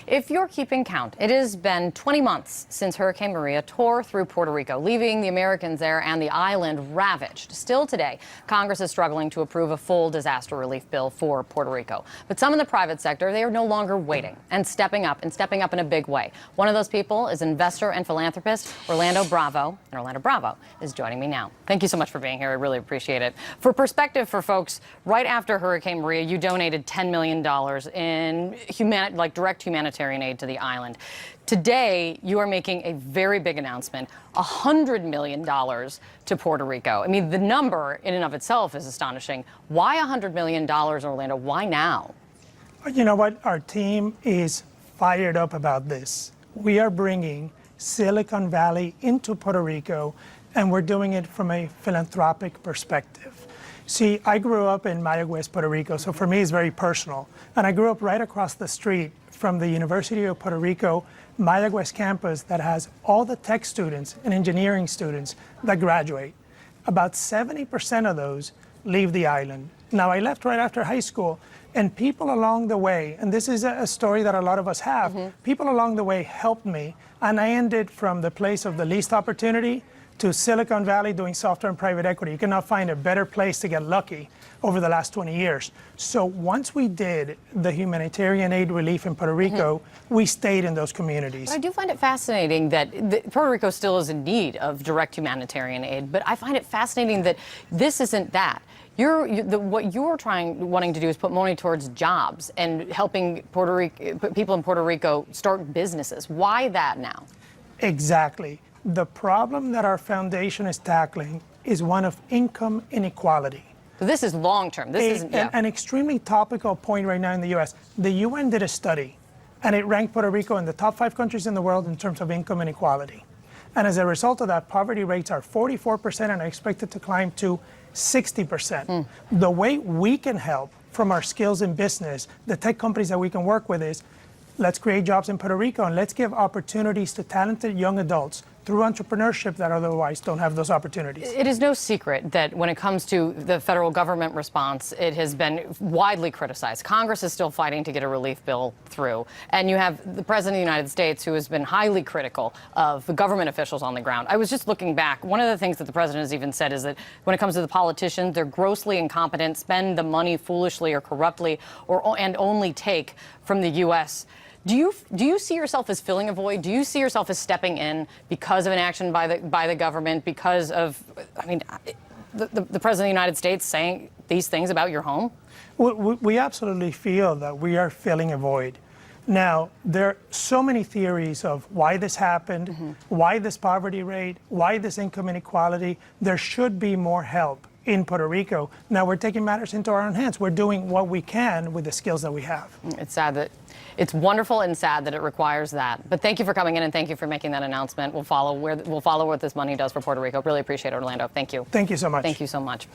If you're keeping count, it has been 20 months since Hurricane Maria tore through Puerto Rico, leaving the Americans there and the island ravaged. Still today, Congress is struggling to approve a full disaster relief bill for Puerto Rico. But some in the private sector, they are no longer waiting and stepping up in a big way. One of those people is investor and philanthropist Orlando Bravo. And Orlando Bravo is joining me now. Thank you so much for being here. I really appreciate it. For perspective for folks, right after Hurricane Maria, you donated $10 million in direct humanitarian aid to the island. Today, you are making a very big announcement, $100 million to Puerto Rico. I mean, the number in and of itself is astonishing. Why $100 million, Orlando? Why now? You know what? Our team is fired up about this. We are bringing Silicon Valley into Puerto Rico, and we're doing it from a philanthropic perspective. See, I grew up in Mayagüez, Puerto Rico, so for me it's very personal. And I grew up right across the street from the University of Puerto Rico Mayagüez campus that has all the tech students and engineering students that graduate. About 70% of those leave the island. Now, I left right after high school, and people along the way, and this is a story that a lot of us have, people along the way helped me, and I ended from the place of the least opportunity to Silicon Valley doing software and private equity. You cannot find a better place to get lucky over the last 20 years. So once we did the humanitarian aid relief in Puerto Rico, we stayed in those communities. But I do find it fascinating that Puerto Rico still is in need of direct humanitarian aid, but I find it fascinating that this isn't that. What you're wanting to do is put money towards jobs and helping people in Puerto Rico start businesses. Why that now? Exactly. The problem that our foundation is tackling is one of income inequality. So this is long-term. This isn't an extremely topical point right now in the U.S. The UN did a study, and it ranked Puerto Rico in the top 5 countries in the world in terms of income inequality. And as a result of that, poverty rates are 44% and are expected to climb to 60%. The way we can help from our skills in business, the tech companies that we can work with, is let's create jobs in Puerto Rico and let's give opportunities to talented young adults through entrepreneurship that otherwise don't have those opportunities. It is no secret that when it comes to the federal government response, it has been widely criticized. Congress is still fighting to get a relief bill through. And you have the President of the United States, who has been highly critical of the government officials on the ground. I was just looking back. One of the things that the President has even said is that when it comes to the politicians, they're grossly incompetent, spend the money foolishly or corruptly, and only take from the U.S. Do you see yourself as filling a void? Do you see yourself as stepping in because of an action by the government, because of, I mean, the President of the United States saying these things about your home? We absolutely feel that we are filling a void. Now, there are so many theories of why this happened, why this poverty rate, why this income inequality. There should be more help in Puerto Rico. Now we're taking matters into our own hands. We're doing what we can with the skills that we have. It's wonderful and sad that it requires that. But thank you for coming in and thank you for making that announcement. We'll follow what this money does for Puerto Rico. Really appreciate it, Orlando. Thank you. Thank you so much. Thank you so much.